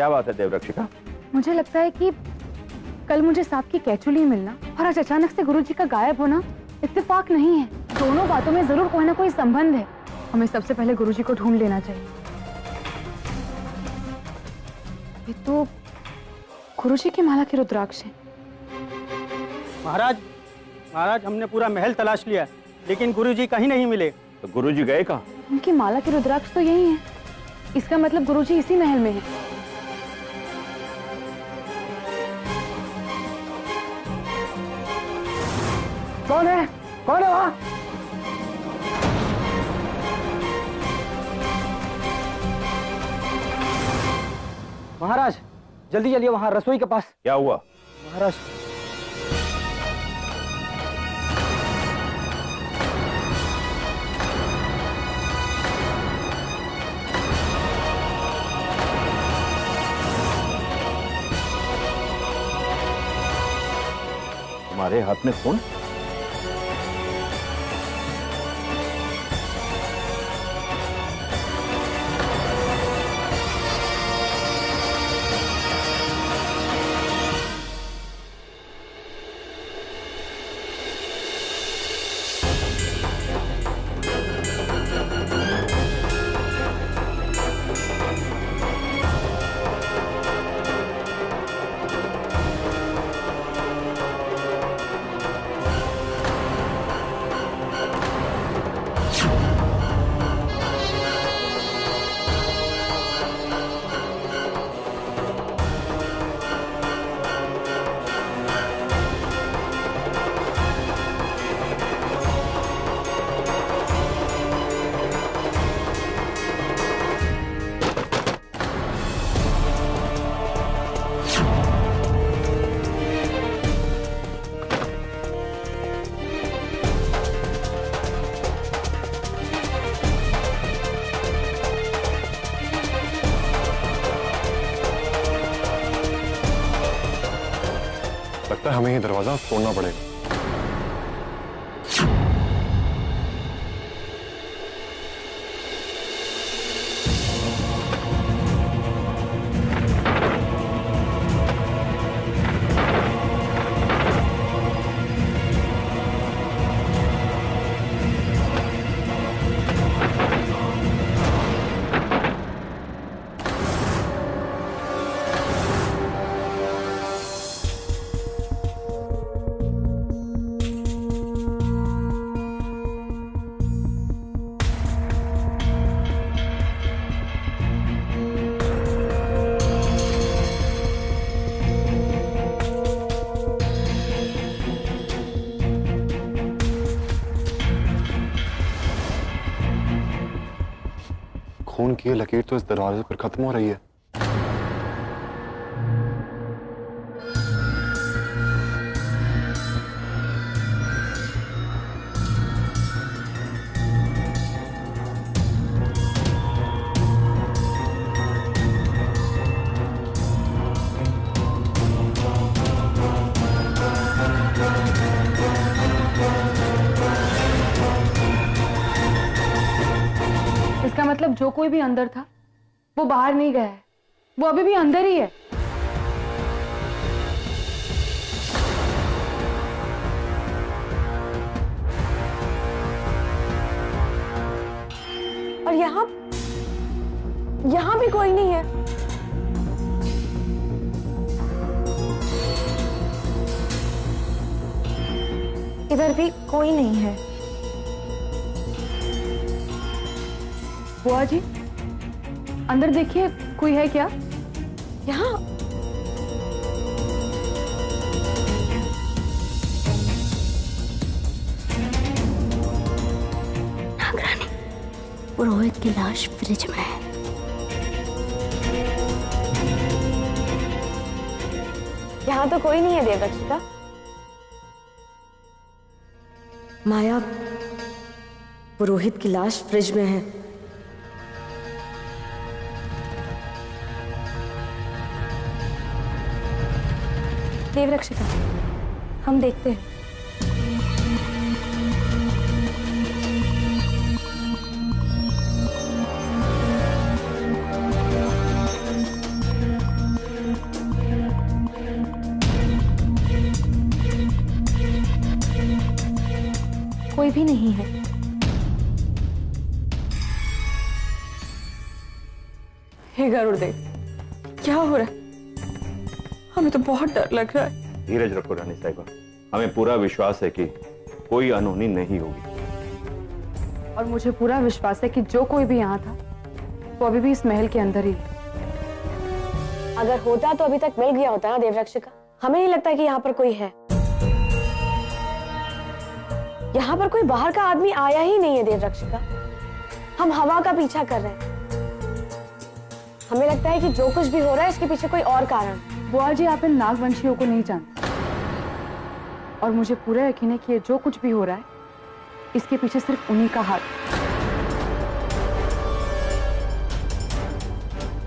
क्या बात है देवरक्षिका? मुझे लगता है कि कल मुझे सांप की कैचुली मिलना और आज अचानक से गुरुजी का गायब होना इत्तेफाक नहीं है। दोनों बातों में जरूर कोई ना कोई संबंध है। हमें सबसे पहले गुरुजी को ढूंढ लेना चाहिए। ये तो गुरुजी की माला के रुद्राक्ष है। महाराज हमने पूरा महल तलाश लिया लेकिन गुरुजी कहीं नहीं मिले। तो गुरुजी गए कहाँ? उनकी माला के रुद्राक्ष तो यही है। इसका मतलब गुरुजी इसी महल में है। कौन है वहाँ? महाराज जल्दी चलिए वहाँ रसोई के पास। क्या हुआ? महाराज तुम्हारे हाथ में फोन? लगता है हमें ये दरवाजा तोड़ना पड़ेगा। खून की ये लकीर तो इस दरवाजे पर खत्म हो रही है। इसका मतलब जो कोई भी अंदर था वो बाहर नहीं गया है, वो अभी भी अंदर ही है। और यहाँ भी कोई नहीं है। इधर भी कोई नहीं है। बुआ जी अंदर देखिए, कोई है क्या? यहाँ नागरानी, पुरोहित की लाश फ्रिज में है। यहाँ तो कोई नहीं है देवरक्षिका। माया, पुरोहित की लाश फ्रिज में है। देवरक्षिका, हम देखते हैं। कोई भी नहीं है। हे गरुड़देव, क्या हो रहा है? हमें तो बहुत डर लग रहा है। धीरज रखो रानी साहिबा, हमें पूरा विश्वास है कि कोई अनहोनी नहीं होगी। और मुझे पूरा विश्वास है कि जो कोई भी यहाँ था वो अभी भी इस महल के अंदर ही है। अगर होता तो अभी तक मिल गया होता ना देवरक्षिका। हमें नहीं लगता कि यहाँ पर कोई है। यहाँ पर कोई बाहर का आदमी आया ही नहीं है देवरक्षिका। हम हवा का पीछा कर रहे हैं। हमें लगता है कि जो कुछ भी हो रहा है इसके पीछे कोई और कारण। बुआ जी, आप इन नागवंशियों को नहीं जानते और मुझे पूरा यकीन है कि ये जो कुछ भी हो रहा है इसके पीछे सिर्फ उन्हीं का हाथ।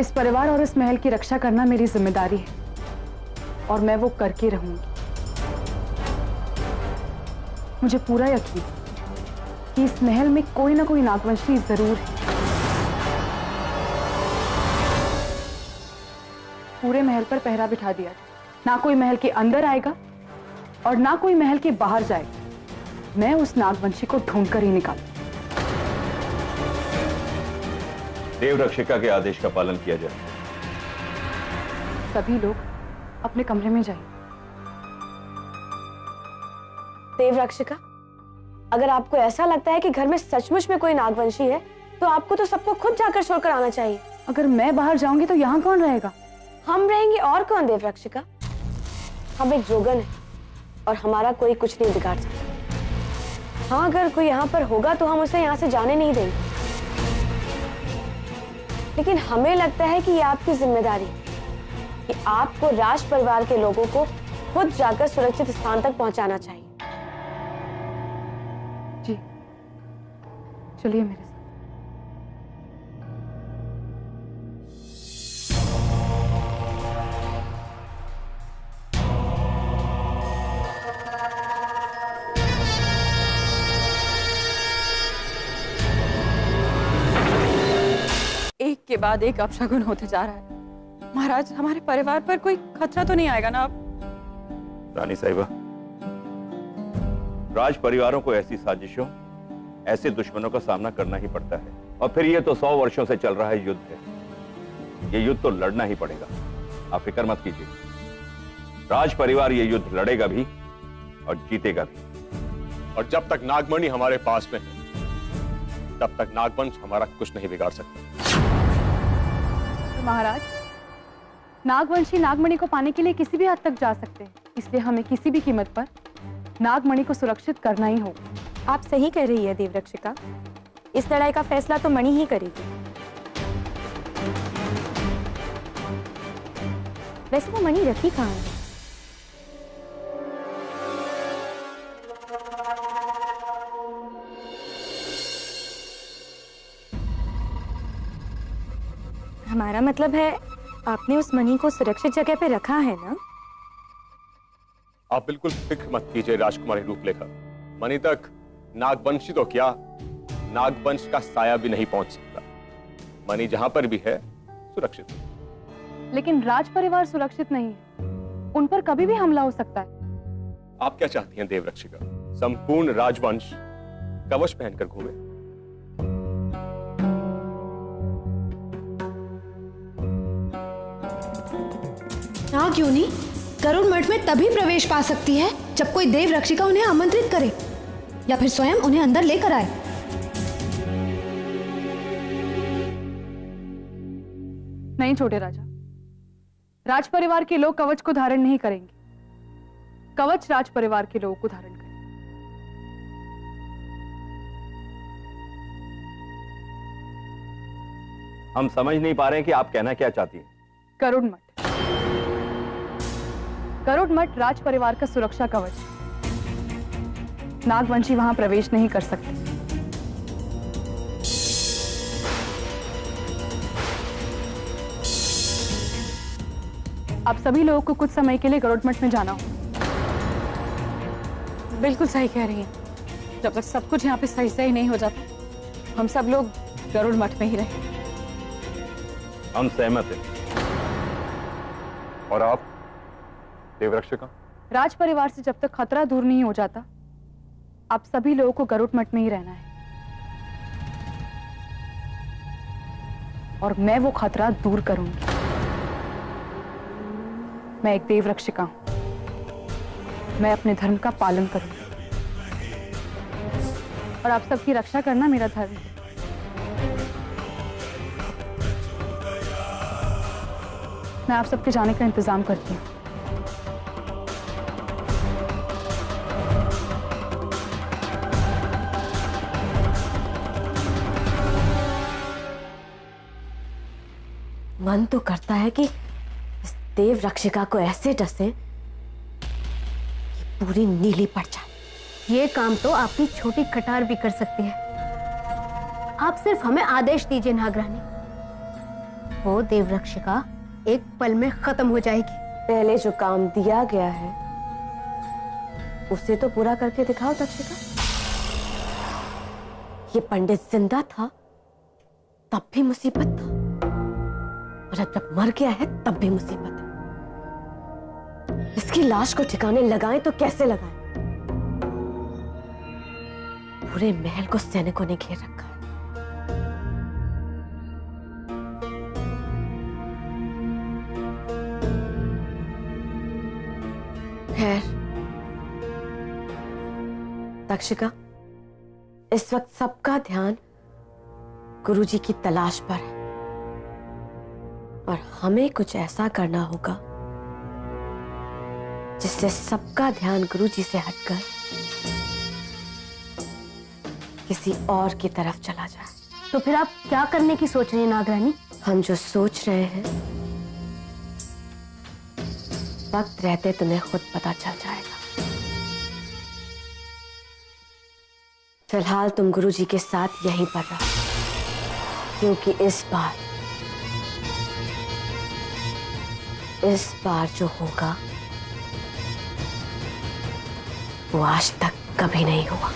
इस परिवार और इस महल की रक्षा करना मेरी जिम्मेदारी है और मैं वो करके रहूंगी। मुझे पूरा यकीन कि इस महल में कोई ना कोई नागवंशी जरूर है। पूरे महल पर पहरा बिठा दिया जाए, ना कोई महल के अंदर आएगा और ना कोई महल के बाहर जाएगा। मैं उस नागवंशी को ढूंढ कर ही निकालूं। देवरक्षिका के आदेश का पालन किया जाए। सभी लोग अपने कमरे में जाइए। देवरक्षिका, अगर आपको ऐसा लगता है कि घर में सचमुच में कोई नागवंशी है तो आपको तो सबको खुद जाकर छोड़कर आना चाहिए। अगर मैं बाहर जाऊंगी तो यहाँ कौन रहेगा? हम रहेंगे और कौन देवरक्षिका? हम एक जोगन है और हमारा कोई कुछ नहीं बिगाड़ सकता। हाँ, अगर कोई यहाँ पर होगा तो हम उसे यहाँ से जाने नहीं देंगे, लेकिन हमें लगता है कि ये आपकी जिम्मेदारी है कि आपको राज परिवार के लोगों को खुद जाकर सुरक्षित स्थान तक पहुंचाना चाहिए। जी, चलिए मेरे साथ। एक के बाद एक अपशगुन होते जा रहा है। महाराज, हमारे परिवार पर कोई खतरा तो नहीं आएगा ना अब? रानी साहिबा, राज परिवारों को ऐसी साजिशों, ऐसे दुश्मनों का सामना करना ही पड़ता है। और फिर ये तो 100 वर्षों से चल रहा है युद्ध है। ये युद्ध तो लड़ना ही पड़ेगा। आप फिक्र मत कीजिए, राज परिवार ये युद्ध लड़ेगा भी और जीतेगा भी। और जब तक नागमणि हमारे पास में है तब तक नागवंश हमारा कुछ नहीं बिगाड़ सकता। महाराज, नागवंशी नागमणि को पाने के लिए किसी भी हद तक जा सकते हैं, इसलिए हमें किसी भी कीमत पर नागमणि को सुरक्षित करना ही होगा। आप सही कह रही है देवरक्षिका। इस लड़ाई का फैसला तो मणि ही करेगी। वैसे वो मणि रखी कहाँ है? हमारा मतलब है आपने उस मणि को सुरक्षित जगह पे रखा है ना? आप बिल्कुल फिक्र मत कीजिए राजकुमारी रूपलेखा। मणि तक नागवंशी तो क्या, नागवंश का साया भी नहीं पहुंच सकता। मणि जहां पर भी है सुरक्षित। लेकिन राज परिवार सुरक्षित नहीं है, उन पर कभी भी हमला हो सकता है। आप क्या चाहती हैं देवरक्षिका? संपूर्ण राजवंश कवच पहनकर घूमे? हाँ, क्यों नहीं? गरुड़ मठ में तभी प्रवेश पा सकती है जब कोई देव रक्षिका उन्हें आमंत्रित करे या फिर स्वयं उन्हें अंदर लेकर आए। नहीं छोटे राजा, राज परिवार के लोग कवच को धारण नहीं करेंगे। कवच राज परिवार के लोगों को धारण करेंगे। हम समझ नहीं पा रहे हैं कि आप कहना क्या चाहती हैं। गरुड़ मठ, गरुड़ मठ राज परिवार का सुरक्षा कवच। नागवंशी वहां प्रवेश नहीं कर सकते। आप सभी लोगों को कुछ समय के लिए गरुड़ मठ में जाना हो। बिल्कुल सही कह रही हैं। जब तक सब कुछ यहाँ पे सही सही नहीं हो जाता, हम सब लोग गरुड़ मठ में ही रहें। हम सहमत हैं। और आप देवरक्षिका? राज परिवार से जब तक खतरा दूर नहीं हो जाता, आप सभी लोगों को गरुड़ मठ में ही रहना है और मैं वो खतरा दूर करूंगी। मैं एक देव रक्षिका हूं, मैं अपने धर्म का पालन करूंगी और आप सबकी रक्षा करना मेरा धर्म है। मैं आप सबके जाने का इंतजाम करती हूँ। मन तो करता है कि इस देव रक्षिका को ऐसे डसे कि पूरी नीली पड़ जाए। ये काम तो आपकी छोटी कटार भी कर सकती है। आप सिर्फ हमें आदेश दीजिए नागरानी, वो देव रक्षिका एक पल में खत्म हो जाएगी। पहले जो काम दिया गया है उसे तो पूरा करके दिखाओ तक्षिका। ये पंडित जिंदा था तब भी मुसीबत था और अब जब मर गया है तब भी मुसीबत है। इसकी लाश को ठिकाने लगाएं तो कैसे लगाएं? पूरे महल को सैनिकों ने घेर रखा है। खैर तक्षिका, इस वक्त सबका ध्यान गुरुजी की तलाश पर है और हमें कुछ ऐसा करना होगा जिससे सबका ध्यान गुरुजी से हटकर किसी और की तरफ चला जाए। तो फिर आप क्या करने की सोच रही हैं नागरानी? हम जो सोच रहे हैं वक्त रहते तुम्हें खुद पता चल जाएगा। फिलहाल तुम गुरुजी के साथ यहीं पर रहो, क्योंकि इस बार जो होगा वो आज तक कभी नहीं हुआ।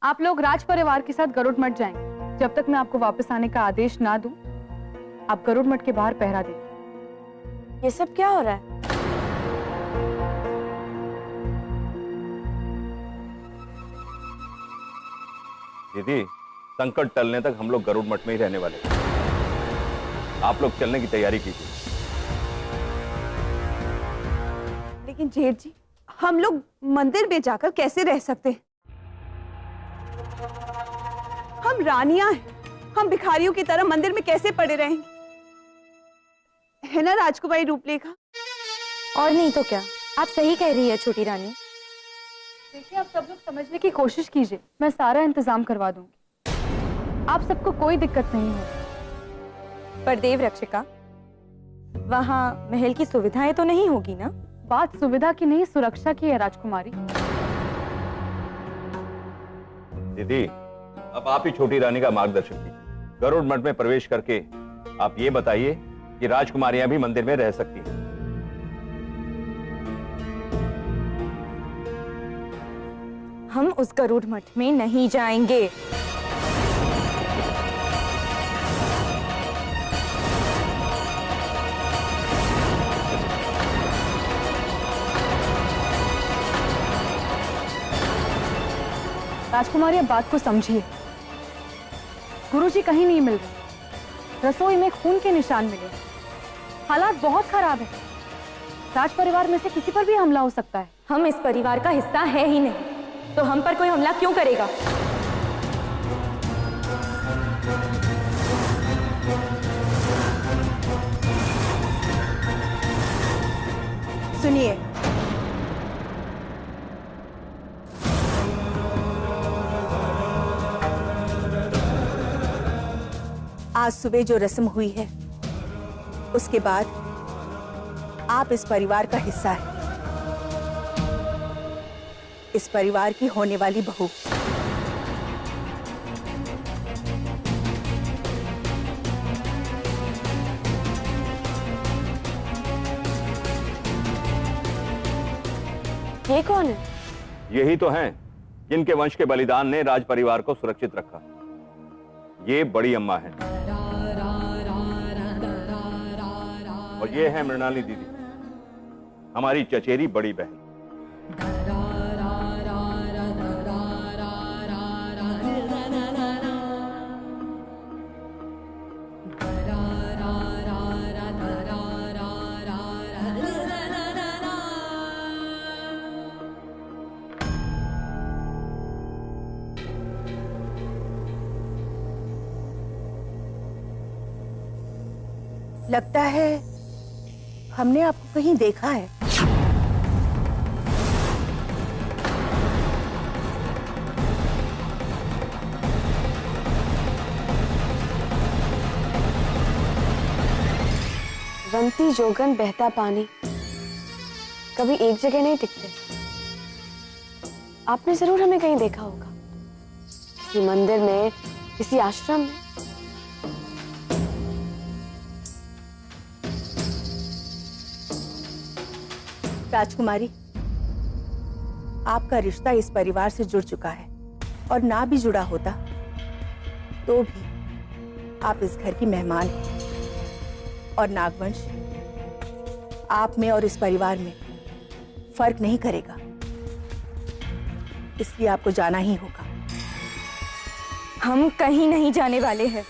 आप लोग राज परिवार के साथ गरुड़ मठ जाएंगे। जब तक मैं आपको वापस आने का आदेश ना दूं, आप गरुड़ मठ के बाहर पहरा दें। ये सब क्या हो रहा है? दीदी, संकट टलने तक हम लोग गरुड़ मठ में ही रहने वाले हैं। आप लोग चलने की तैयारी कीजिए। लेकिन जेठ जी, हम लोग मंदिर में जाकर कैसे रह सकते हैं? हम रानियां हैं, हम भिखारियों की तरह मंदिर में कैसे पड़े रहेंगे? है ना राजकुमारी रूपलेखा? और नहीं तो क्या, आप सही कह रही है छोटी रानी। देखिए, आप सब लोग समझने की कोशिश कीजिए, मैं सारा इंतजाम करवा दूंगी। आप सबको कोई दिक्कत नहीं होगी। पर देव रक्षिका, वहां महल की सुविधाएं तो नहीं होगी ना? बात सुविधा की नहीं, सुरक्षा की है राजकुमारी। दीदी, अब आप ही छोटी रानी का मार्गदर्शन कीजिए। गरुड़ मठ में प्रवेश करके आप ये बताइए कि राजकुमारियां भी मंदिर में रह सकती हैं। हम उस गरुड़ मठ में नहीं जाएंगे। राजकुमारी, अब बात को समझिए। गुरुजी कहीं नहीं मिल रहे। रसोई में खून के निशान मिले। हालात बहुत खराब है। राज परिवार में से किसी पर भी हमला हो सकता है। हम इस परिवार का हिस्सा है ही नहीं, तो हम पर कोई हमला क्यों करेगा? सुनिए, आज सुबह जो रस्म हुई है उसके बाद आप इस परिवार का हिस्सा हैं, इस परिवार की होने वाली बहू। ये कौन है? यही तो हैं जिनके वंश के बलिदान ने राज परिवार को सुरक्षित रखा। ये बड़ी अम्मा है और ये है मृणाली दीदी, हमारी चचेरी बड़ी बहन। लगता है हमने आपको कहीं देखा है। रमती जोगन बहता पानी कभी एक जगह नहीं टिकते। आपने जरूर हमें कहीं देखा होगा, किसी मंदिर में, किसी आश्रम में। राजकुमारी, आपका रिश्ता इस परिवार से जुड़ चुका है, और ना भी जुड़ा होता तो भी आप इस घर की मेहमान हैं, और नागवंश आप में और इस परिवार में फर्क नहीं करेगा, इसलिए आपको जाना ही होगा। हम कहीं नहीं जाने वाले हैं।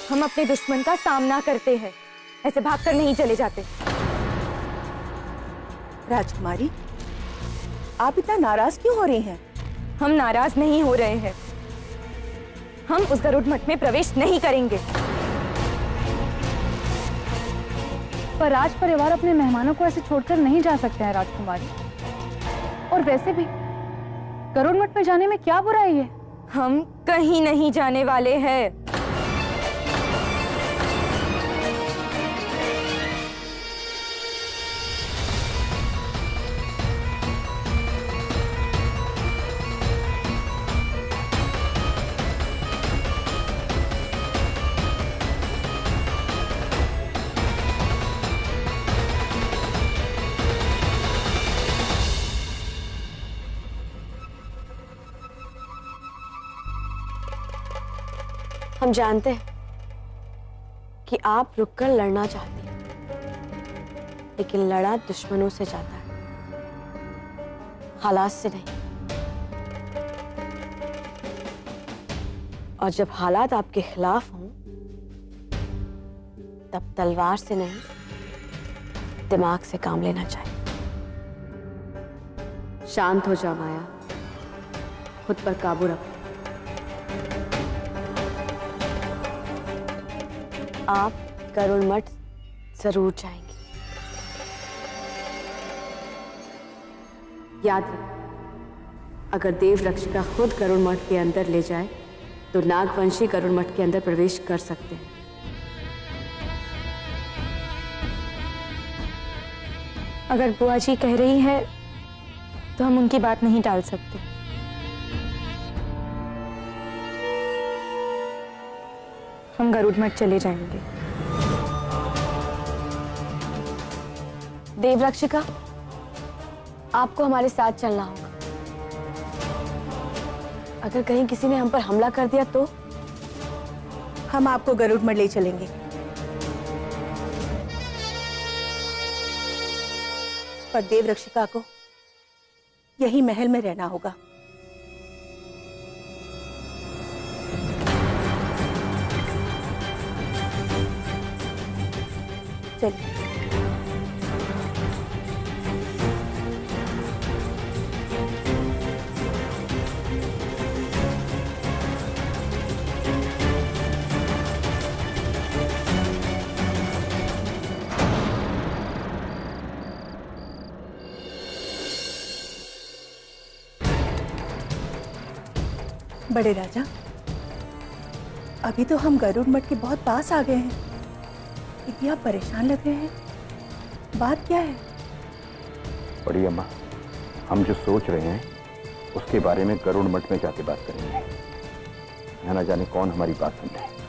हम अपने दुश्मन का सामना करते हैं, ऐसे भागकर नहीं चले जाते। राजकुमारी, आप इतना नाराज क्यों हो रही हैं? हम नाराज नहीं हो रहे हैं, हम उस गरुड़ मठ में प्रवेश नहीं करेंगे। पर राज परिवार अपने मेहमानों को ऐसे छोड़कर नहीं जा सकते हैं राजकुमारी। और वैसे भी गरुड़ मठ में जाने में क्या बुराई है? हम कहीं नहीं जाने वाले हैं। हम जानते हैं कि आप रुककर लड़ना चाहती हैं, लेकिन लड़ा दुश्मनों से जाता है, हालात से नहीं। और जब हालात आपके खिलाफ हों, तब तलवार से नहीं, दिमाग से काम लेना चाहिए। शांत हो जा माया, खुद पर काबू रखो। आप गरुड़ मठ जरूर जाएंगे। याद रख, अगर देव रक्षिका खुद गरुड़ मठ के अंदर ले जाए तो नागवंशी गरुड़ मठ के अंदर प्रवेश कर सकते हैं। अगर बुआ जी कह रही है तो हम उनकी बात नहीं टाल सकते। हम गरुड़ मठ चले जाएंगे। देवरक्षिका, आपको हमारे साथ चलना होगा। अगर कहीं किसी ने हम पर हमला कर दिया तो हम आपको गरुड़ मठ ले चलेंगे। पर देवरक्षिका को यही महल में रहना होगा। चलिए। बड़े राजा, अभी तो हम गरुड़ मठ के बहुत पास आ गए हैं, इतनी आप परेशान लग रहे हैं, बात क्या है? बड़ी अम्मा, हम जो सोच रहे हैं उसके बारे में गरुड़ मठ में जाके बात करेंगे। यहाँ ना जाने कौन हमारी बात सुन रहे हैं।